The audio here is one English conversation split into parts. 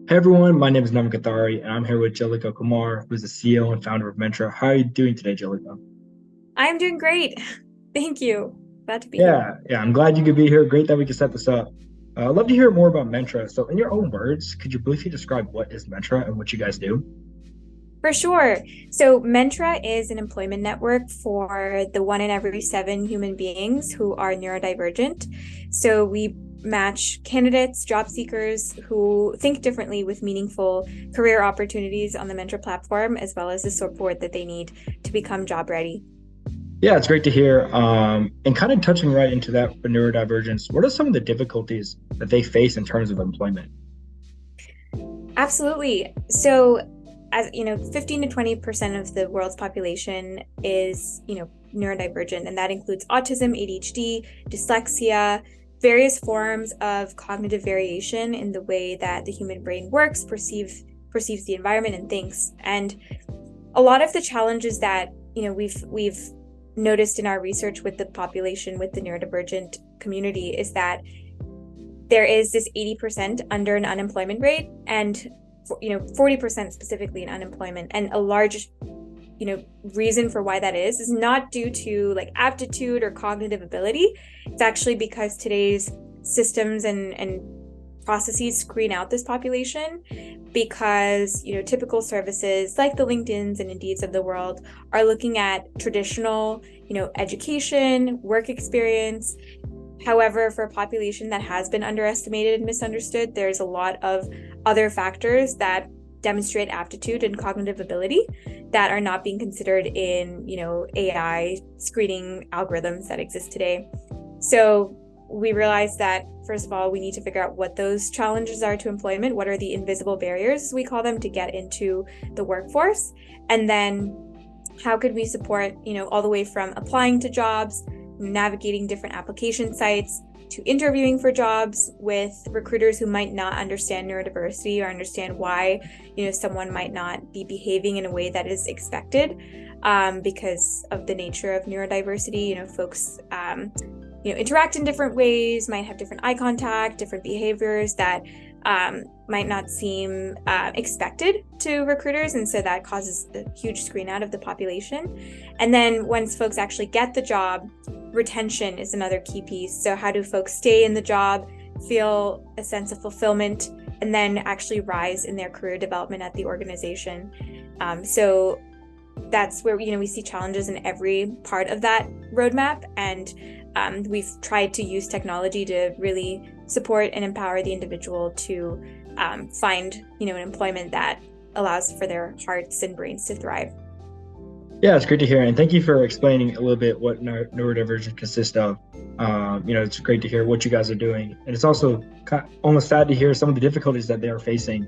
Hey everyone, my name is Navan Kothari, and I'm here with Jhillika Kumar, who's the CEO and founder of Mentra. How are you doing today, Jhillika? I'm doing great. Thank you. Glad to be here. Yeah, I'm glad you could be here. Great that we could set this up. I'd love to hear more about Mentra. So, in your own words, could you briefly describe what is Mentra and what you guys do? For sure. So, Mentra is an employment network for the one in every seven human beings who are neurodivergent. So, we match candidates, job seekers who think differently with meaningful career opportunities on the Mentra platform, as well as the support that they need to become job ready. Yeah, it's great to hear. And kind of touching right into that for neurodivergence, what are some of the difficulties that they face in terms of employment? Absolutely. So, as you know, 15 to 20% of the world's population is, neurodivergent, and that includes autism, ADHD, dyslexia, various forms of cognitive variation in the way that the human brain works, perceives the environment and thinks. And a lot of the challenges that, we've noticed in our research with the population with the neurodivergent community is that there is this 80% under an unemployment rate and 40% specifically in unemployment, and a large reason for why that is not due to like aptitude or cognitive ability. It's actually because today's systems and processes screen out this population because typical services like the LinkedIns and Indeeds of the world are looking at traditional education, work experience. However, for a population that has been underestimated and misunderstood, there's a lot of other factors that demonstrate aptitude and cognitive ability that are not being considered in, AI screening algorithms that exist today. So we realized that, first of all, we need to figure out what those challenges are to employment. What are the invisible barriers, as we call them, to get into the workforce? And then how could we support, all the way from applying to jobs, navigating different application sites, to interviewing for jobs with recruiters who might not understand neurodiversity or understand why someone might not be behaving in a way that is expected because of the nature of neurodiversity. Folks interact in different ways, might have different eye contact, different behaviors that might not seem expected to recruiters, and so that causes a huge screen out of the population. And then once folks actually get the job, retention is another key piece. So how do folks stay in the job, feel a sense of fulfillment, and then actually rise in their career development at the organization? So that's where we see challenges in every part of that roadmap, and we've tried to use technology to really support and empower the individual to find an employment that allows for their hearts and brains to thrive. Yeah, it's great to hear, and thank you for explaining a little bit what neurodivergence consists of. It's great to hear what you guys are doing, and it's also almost sad to hear some of the difficulties that they are facing.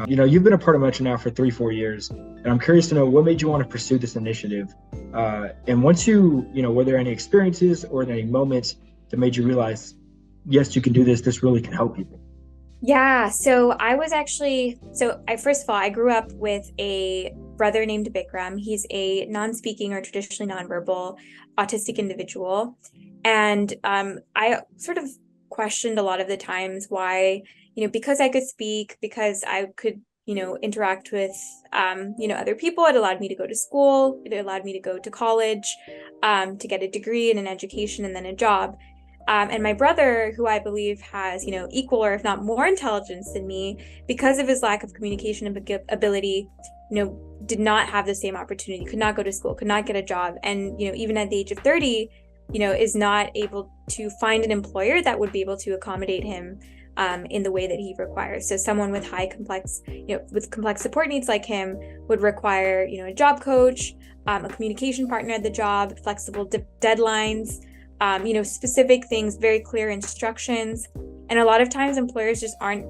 You've been a part of Metro now for 3-4 years, and I'm curious to know what made you want to pursue this initiative. And once were there any experiences or any moments that made you realize, yes, you can do this. This really can help people. Yeah, so I first of all, I grew up with a brother named Bikram. He's a non-speaking or traditionally nonverbal autistic individual. And I sort of questioned a lot of the times why, because I could speak, because I could, interact with, other people. It allowed me to go to school. It allowed me to go to college, to get a degree and an education and then a job. And my brother, who I believe has, equal or if not more intelligence than me, because of his lack of communication ability, did not have the same opportunity, could not go to school, could not get a job. And, even at the age of 30, is not able to find an employer that would be able to accommodate him in the way that he requires. So someone with with complex support needs like him would require, a job coach, a communication partner at the job, flexible deadlines, specific things, very clear instructions. And a lot of times employers just aren't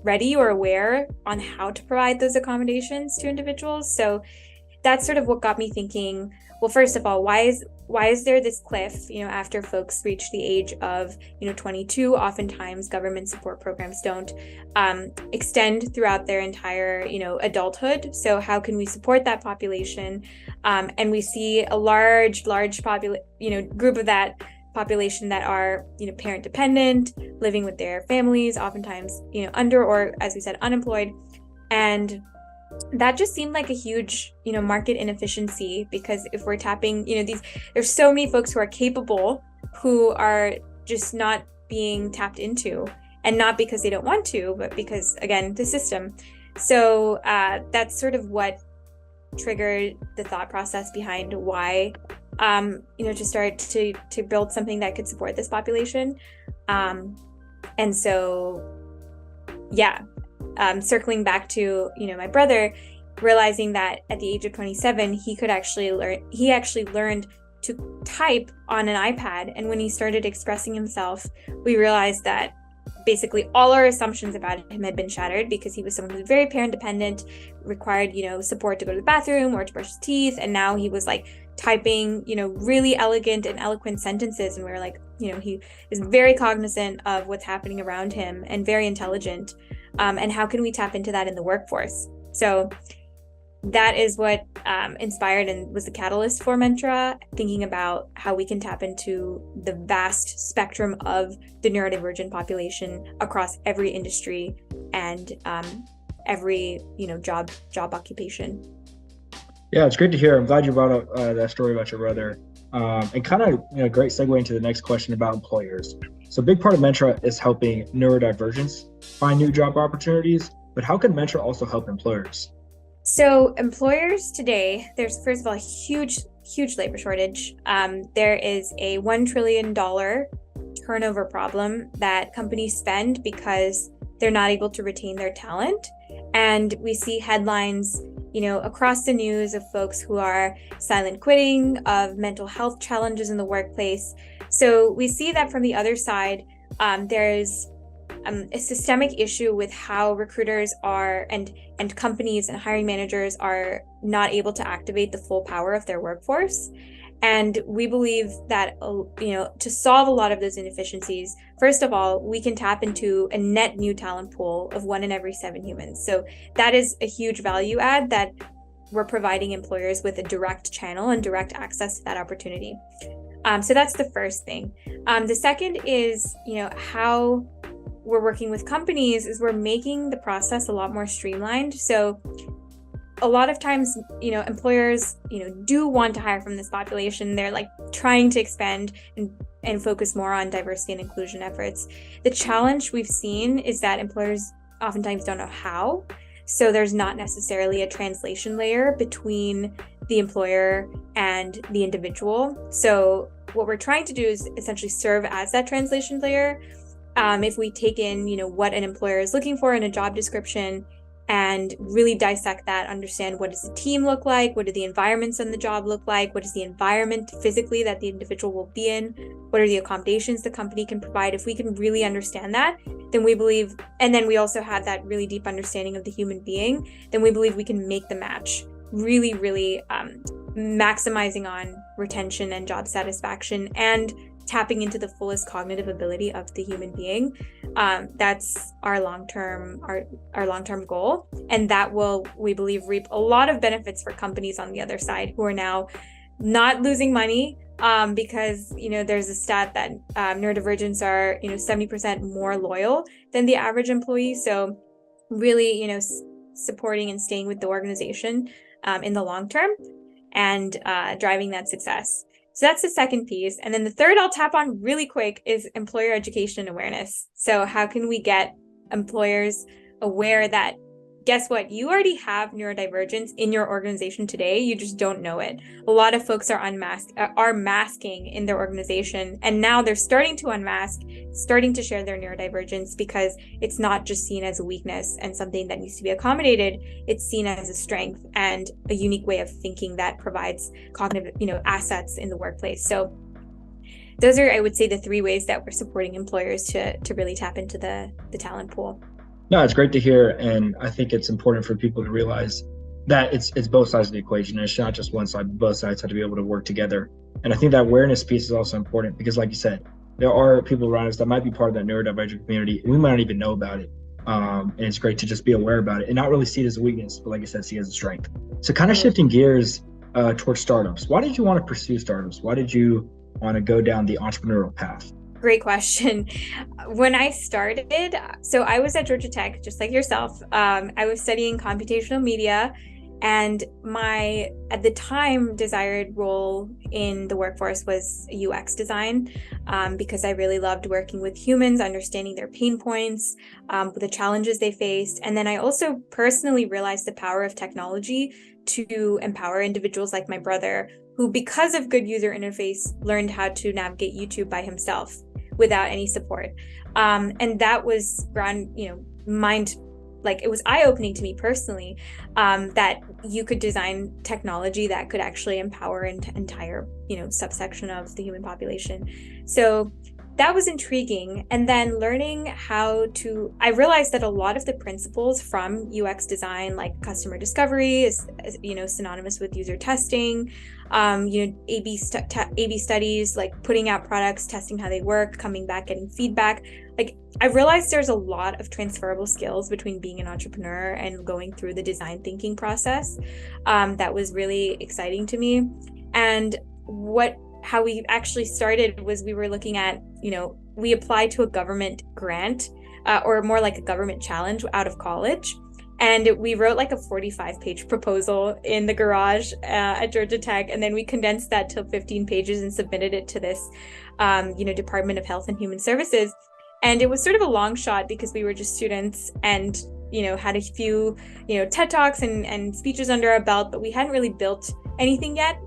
ready or aware on how to provide those accommodations to individuals. So that's sort of what got me thinking, well, first of all, why is there this cliff, after folks reach the age of, 22? Oftentimes government support programs don't extend throughout their entire, adulthood. So how can we support that population? And we see a large group of that population that are, parent dependent, living with their families, oftentimes, under, or as we said, unemployed. And that just seemed like a huge, market inefficiency, because if we're tapping, there's so many folks who are capable who are just not being tapped into, and not because they don't want to, but because, again, the system. So that's sort of what triggered the thought process behind why, to start to build something that could support this population. And so, yeah, circling back to, my brother, realizing that at the age of 27, he actually learned to type on an iPad. And when he started expressing himself, we realized that basically all our assumptions about him had been shattered, because he was someone who was very parent dependent, required, support to go to the bathroom or to brush his teeth. And now he was like typing, really elegant and eloquent sentences. And we were like, he is very cognizant of what's happening around him and very intelligent. And how can we tap into that in the workforce? So that is what inspired and was the catalyst for Mentra, thinking about how we can tap into the vast spectrum of the neurodivergent population across every industry and every job occupation. Yeah, it's great to hear. I'm glad you brought up that story about your brother, and kind of great segue into the next question about employers. So a big part of Mentra is helping neurodivergents find new job opportunities, but how can Mentra also help employers? So employers today, there's first of all a huge labor shortage. There is a $1 trillion turnover problem that companies spend because they're not able to retain their talent. And we see headlines, across the news of folks who are silent quitting, of mental health challenges in the workplace. So we see that from the other side, there's a systemic issue with how recruiters are and companies and hiring managers are not able to activate the full power of their workforce. And we believe that, to solve a lot of those inefficiencies, first of all, we can tap into a net new talent pool of 1 in every 7 humans. So that is a huge value add that we're providing employers with a direct channel and direct access to that opportunity. So that's the first thing. The second is, how we're working with companies is we're making the process a lot more streamlined. So a lot of times, employers, do want to hire from this population. They're like trying to expand and focus more on diversity and inclusion efforts. The challenge we've seen is that employers oftentimes don't know how. So there's not necessarily a translation layer between the employer and the individual. So what we're trying to do is essentially serve as that translation layer. If we take in, what an employer is looking for in a job description and really dissect that, understand what does the team look like, what do the environments on the job look like, what is the environment physically that the individual will be in, what are the accommodations the company can provide. If we can really understand that, then we believe, and then we also have that really deep understanding of the human being, then we believe we can make the match really, really maximizing on retention and job satisfaction and tapping into the fullest cognitive ability of the human being. That's our long-term goal, and that will, we believe, reap a lot of benefits for companies on the other side who are now not losing money, because there's a stat that neurodivergents are 70% more loyal than the average employee. So really supporting and staying with the organization in the long term and driving that success. So that's the second piece. And then the third I'll tap on really quick is employer education and awareness. So how can we get employers aware that, guess what? You already have neurodivergence in your organization today. You just don't know it. A lot of folks are masking in their organization. And now they're starting to unmask, starting to share their neurodivergence, because it's not just seen as a weakness and something that needs to be accommodated. It's seen as a strength and a unique way of thinking that provides cognitive, assets in the workplace. So those are, I would say, the 3 ways that we're supporting employers to really tap into the talent pool. No, it's great to hear, and I think it's important for people to realize that it's both sides of the equation. It's not just one side, but both sides have to be able to work together. And I think that awareness piece is also important because, like you said, there are people around us that might be part of that neurodivergent community, and we might not even know about it. And it's great to just be aware about it and not really see it as a weakness, but like I said, see it as a strength. So kind of shifting gears towards startups. Why did you want to pursue startups? Why did you want to go down the entrepreneurial path? Great question. When I started, so I was at Georgia Tech, just like yourself. I was studying computational media, and my, at the time, desired role in the workforce was UX design, because I really loved working with humans, understanding their pain points, the challenges they faced. And then I also personally realized the power of technology to empower individuals like my brother, who, because of good user interface, learned how to navigate YouTube by himself without any support. And that was it was eye-opening to me personally, that you could design technology that could actually empower an entire, subsection of the human population. So that was intriguing. And then learning I realized that a lot of the principles from UX design, like customer discovery is synonymous with user testing, A/B studies, like putting out products, testing how they work, coming back, getting feedback. Like, I realized there's a lot of transferable skills between being an entrepreneur and going through the design thinking process. That was really exciting to me. And how we actually started was we were looking at, we applied to a government grant, or more like a government challenge out of college. And we wrote like a 45-page proposal in the garage at Georgia Tech. And then we condensed that to 15 pages and submitted it to this, Department of Health and Human Services. And it was sort of a long shot because we were just students and, had a few, TED Talks and speeches under our belt, but we hadn't really built anything yet.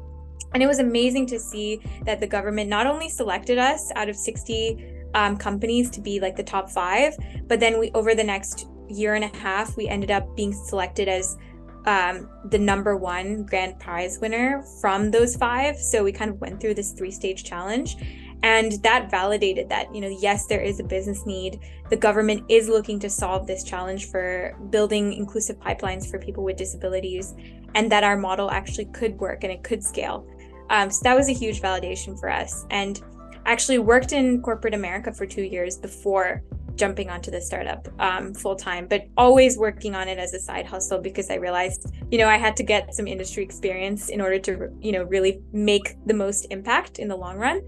And it was amazing to see that the government not only selected us out of 60 companies to be like the top 5, but then over the next year and a half, we ended up being selected as the #1 grand prize winner from those 5. So we kind of went through this 3-stage challenge. And that validated that, yes, there is a business need. The government is looking to solve this challenge for building inclusive pipelines for people with disabilities, and that our model actually could work and it could scale. So that was a huge validation for us. And actually worked in corporate America for 2 years before jumping onto the startup full time, but always working on it as a side hustle because I realized, I had to get some industry experience in order to, really make the most impact in the long run.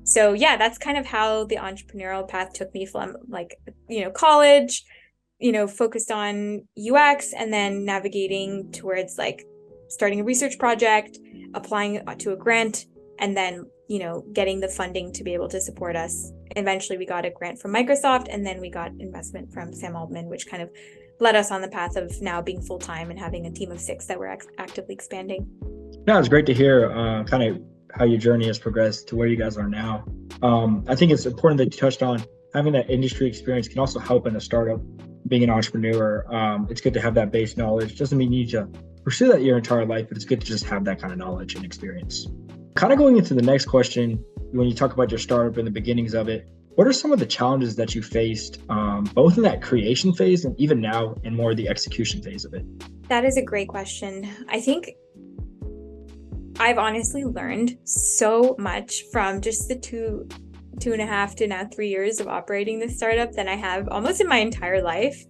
So yeah, that's kind of how the entrepreneurial path took me from college, focused on UX, and then navigating towards starting a research project, applying to a grant, and then, getting the funding to be able to support us. Eventually we got a grant from Microsoft, and then we got investment from Sam Altman, which kind of led us on the path of now being full-time and having a team of 6 that we're actively expanding. Yeah, it's great to hear kind of how your journey has progressed to where you guys are now. I think it's important that you touched on having that industry experience can also help in a startup, being an entrepreneur. It's good to have that base knowledge. Doesn't mean you need to pursue that your entire life, but it's good to just have that kind of knowledge and experience. Kind of going into the next question, when you talk about your startup and the beginnings of it, what are some of the challenges that you faced, both in that creation phase and even now in more of the execution phase of it? That is a great question. I think I've honestly learned so much from just the 2.5 to now 3 years of operating this startup than I have almost in my entire life.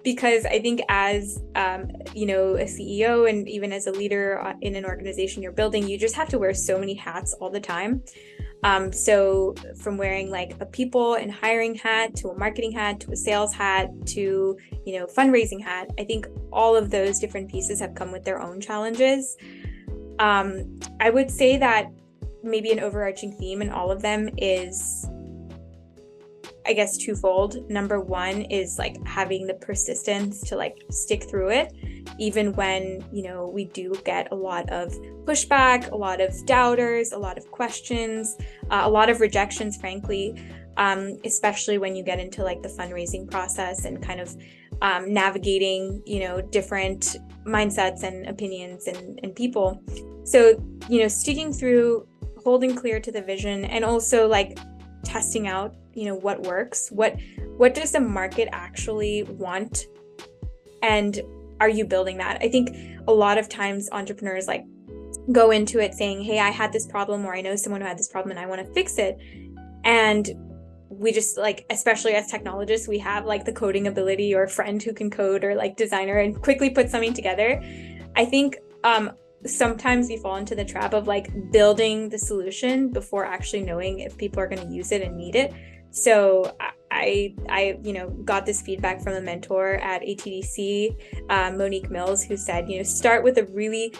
Because I think as, a CEO and even as a leader in an organization you're building, you just have to wear so many hats all the time. So from wearing a people and hiring hat to a marketing hat to a sales hat to, fundraising hat, I think all of those different pieces have come with their own challenges. I would say that maybe an overarching theme in all of them is, I guess, twofold. Number one is having the persistence to stick through it, even when, we do get a lot of pushback, a lot of doubters, a lot of questions, a lot of rejections, frankly, especially when you get into the fundraising process and kind of navigating, different mindsets and opinions and people. So, sticking through, holding clear to the vision, and also testing out, what works, what does the market actually want, and are you building that? I think a lot of times entrepreneurs go into it saying, hey, I had this problem, or I know someone who had this problem and I want to fix it. And we just especially as technologists, we have the coding ability or friend who can code or designer and quickly put something together. I think sometimes we fall into the trap of like building the solution before actually knowing if people are going to use it and need it. So I got this feedback from a mentor at ATDC, Monique Mills, who said, start with a really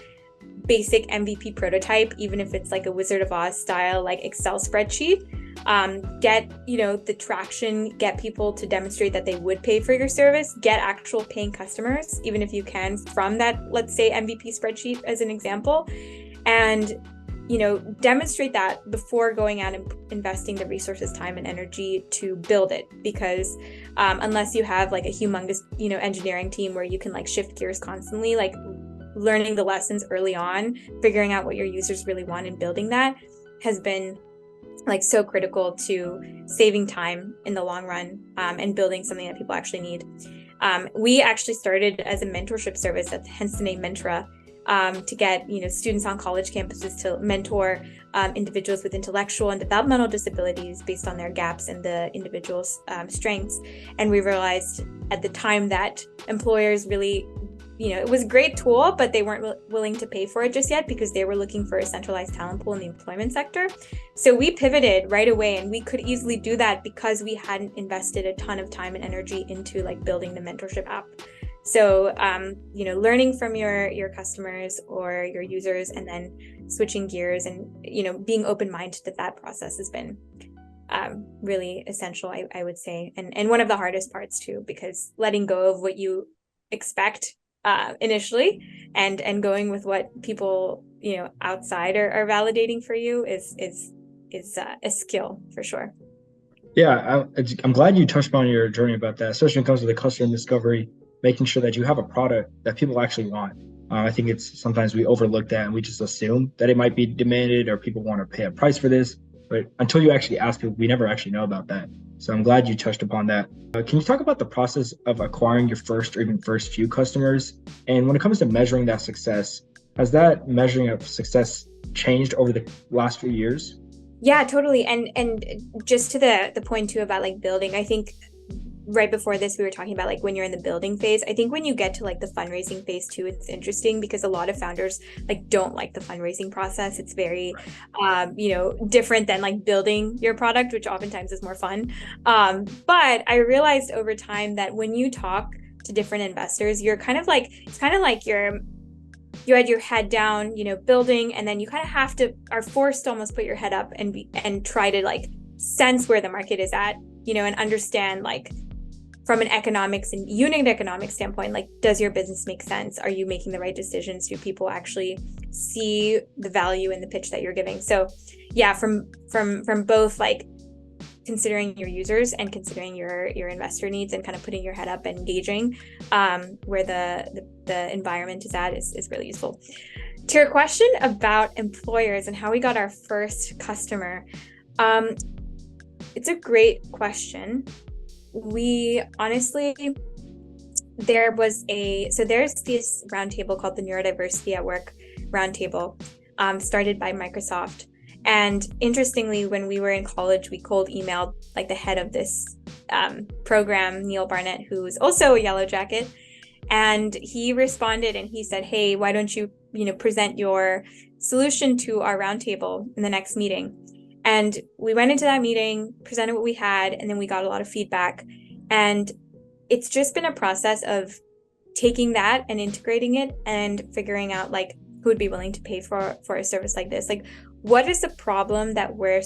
basic MVP prototype, even if it's like a Wizard of Oz style, like Excel spreadsheet. Get, the traction, get people to demonstrate that they would pay for your service, get actual paying customers, even if you can, from that, let's say, MVP spreadsheet as an example. And demonstrate that before going out and investing the resources, time, and energy to build it. Because unless you have like a humongous, engineering team where you can like shift gears constantly, like learning the lessons early on, figuring out what your users really want and building that has been like so critical to saving time in the long run, and building something that people actually need. We actually started as a mentorship service, hence the name Mentra, to get students on college campuses to mentor individuals with intellectual and developmental disabilities based on their gaps and the individual's strengths. And we realized at the time that employers really, it was a great tool, but they weren't willing to pay for it just yet because they were looking for a centralized talent pool in the employment sector. So we pivoted right away, and we could easily do that because we hadn't invested a ton of time and energy into like building the mentorship app. So, learning from your customers or your users and then switching gears and, being open-minded to that process has been really essential, I would say. And one of the hardest parts too, because letting go of what you expect initially and going with what people, outside are validating for you is a skill for sure. Yeah, I'm glad you touched on your journey about that, especially when it comes to the customer discovery, making sure that you have a product that people actually want. I think it's sometimes we overlook that and we just assume that it might be demanded or people want to pay a price for this. But until you actually ask people, we never actually know about that. So I'm glad you touched upon that. Can you talk about the process of acquiring your first or even first few customers? And when it comes to measuring that success, has that measuring of success changed over the last few years? Yeah, totally. And just to the point too about like building, I think right before this, we were talking about like when you're in the building phase. I think when you get to like the fundraising phase too, it's interesting because a lot of founders like don't like the fundraising process. It's very, different than like building your product, which oftentimes is more fun. But I realized over time that when you talk to different investors, you're kind of like, it's kind of like you had your head down, building, and then you kind of are forced to almost put your head up and try to like sense where the market is at, and understand like from an economics and unit economics standpoint, like, does your business make sense? Are you making the right decisions? Do people actually see the value in the pitch that you're giving? So yeah, from both like considering your users and considering your investor needs and kind of putting your head up and engaging where the environment is at is really useful. To your question about employers and how we got our first customer, it's a great question. We honestly, there's this roundtable called the Neurodiversity at Work Roundtable, started by Microsoft. And interestingly, when we were in college, we cold emailed like the head of this program, Neil Barnett, who's also a Yellow Jacket. And he responded and he said, hey, why don't you, present your solution to our roundtable in the next meeting? And we went into that meeting, presented what we had, and then we got a lot of feedback. And it's just been a process of taking that and integrating it and figuring out like who would be willing to pay for a service like this. Like, what is the problem that we're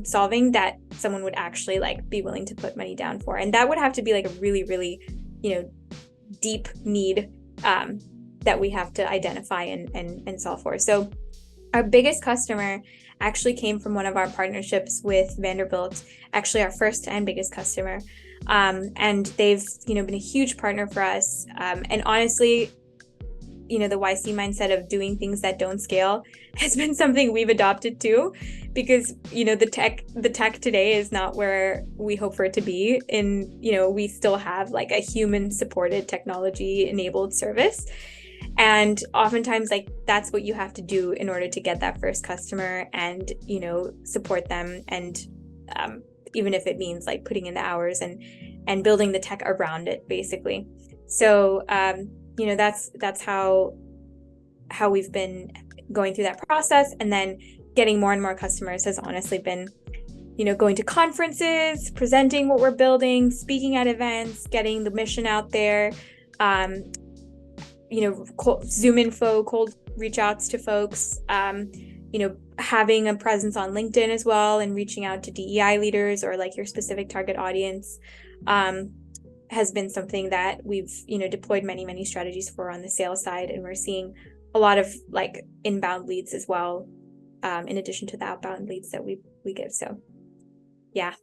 solving that someone would actually like be willing to put money down for? And that would have to be like a really, really, deep need that we have to identify and solve for. So our biggest customer actually came from one of our partnerships with Vanderbilt, actually our first and biggest customer. And they've, been a huge partner for us. And honestly, the YC mindset of doing things that don't scale has been something we've adopted too, because, the tech today is not where we hope for it to be. And, we still have like a human supported technology enabled service. And oftentimes like that's what you have to do in order to get that first customer and, support them. And even if it means like putting in the hours and building the tech around it, basically. So, that's how how we've been going through that process, and then getting more and more customers has honestly been, going to conferences, presenting what we're building, speaking at events, getting the mission out there, Zoom info, cold reach outs to folks, having a presence on LinkedIn as well, and reaching out to DEI leaders or like your specific target audience, has been something that we've, deployed many strategies for on the sales side. And we're seeing a lot of like inbound leads as well, in addition to the outbound leads that we give. So yeah,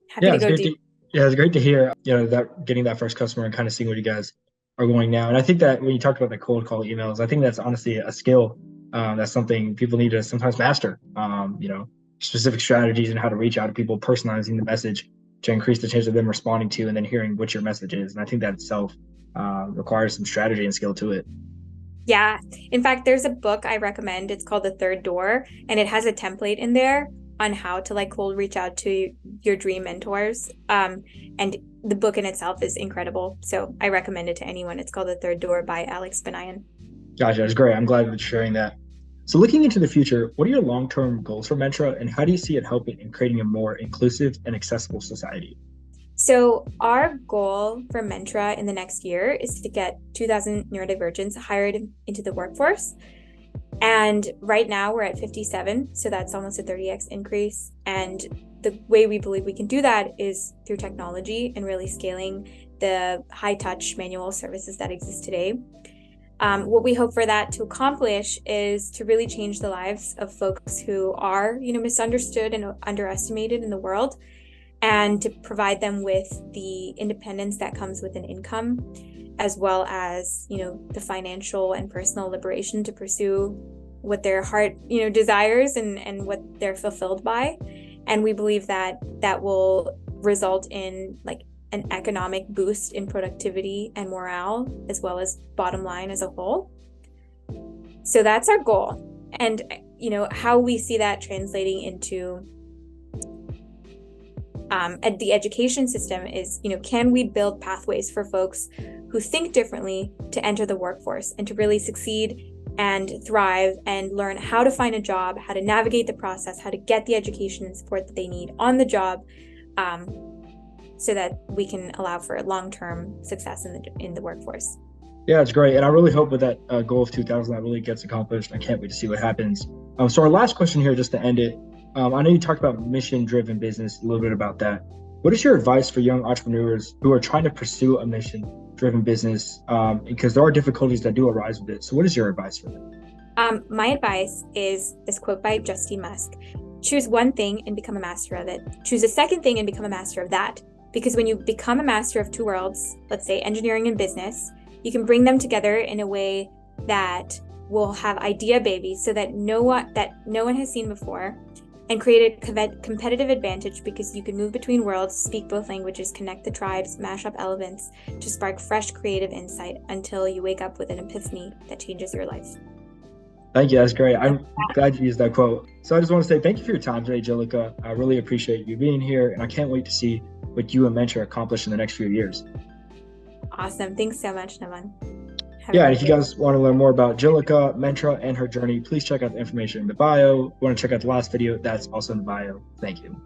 happy to go deep. It's great to hear, that getting that first customer and kind of seeing what you guys are going now. And I think that when you talked about the cold call emails, I think that's honestly a skill. That's something people need to sometimes master, specific strategies and how to reach out to people, personalizing the message to increase the chance of them responding to and then hearing what your message is. And I think that itself requires some strategy and skill to it. Yeah. In fact, there's a book I recommend. It's called The Third Door, and it has a template in there on how to like cold reach out to your dream mentors. And the book in itself is incredible. So I recommend it to anyone. It's called The Third Door by Alex Benayan. Gotcha. That's great. I'm glad you're sharing that. So looking into the future, what are your long-term goals for Mentra, and how do you see it helping in creating a more inclusive and accessible society? So our goal for Mentra in the next year is to get 2,000 neurodivergents hired into the workforce. And right now we're at 57, so that's almost a 30x increase. And the way we believe we can do that is through technology and really scaling the high-touch manual services that exist today. What we hope for that to accomplish is to really change the lives of folks who are, misunderstood and underestimated in the world, and to provide them with the independence that comes with an income, as well as, the financial and personal liberation to pursue what their heart, desires and what they're fulfilled by. And we believe that that will result in like an economic boost in productivity and morale, as well as bottom line as a whole. So that's our goal. And, how we see that translating into the education system is, can we build pathways for folks who think differently to enter the workforce and to really succeed and thrive and learn how to find a job, how to navigate the process, how to get the education and support that they need on the job, so that we can allow for long-term success in the workforce. Yeah, it's great. And I really hope with that goal of 2,000 that really gets accomplished. I can't wait to see what happens. So our last question here, just to end it, I know you talked about mission-driven business, a little bit about that. What is your advice for young entrepreneurs who are trying to pursue a mission-driven business? Because there are difficulties that do arise with it. So what is your advice for them? My advice is this quote by Justy Musk: choose one thing and become a master of it. Choose a second thing and become a master of that. Because when you become a master of two worlds, let's say engineering and business, you can bring them together in a way that will have idea babies so that no one has seen before, and create a competitive advantage because you can move between worlds, speak both languages, connect the tribes, mash up elements to spark fresh creative insight until you wake up with an epiphany that changes your life. Thank you. That's great. I'm glad you used that quote. So I just want to say thank you for your time today, Jhillika. I really appreciate you being here, and I can't wait to see what you and Mentra accomplish in the next few years. Awesome. Thanks so much, Navan. And if you guys want to learn more about Jhillika, Mentra, and her journey, please check out the information in the bio. If you want to check out the last video, that's also in the bio. Thank you.